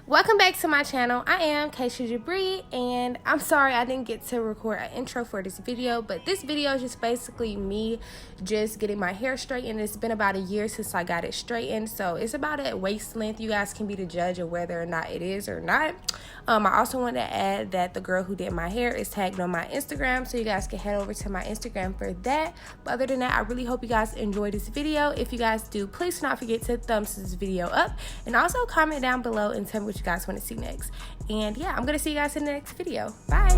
Welcome back to my channel. I am Kashiajabre, and I'm sorry I didn't get to record an intro for this video, but this video is just basically me just getting my hair straightened. It's been about a year since I got it straightened, so it's about at waist length. You guys can be the judge of whether or not it is or not. I also want to add that the girl who did my hair is tagged on my Instagram, so you guys can head over to my Instagram for that. But other than that, I really hope you guys enjoyed this video. If you guys do, please do not forget to thumbs this video up, and also comment down below and tell me what you guys want to see next. And yeah, I'm gonna see you guys in the next video. Bye.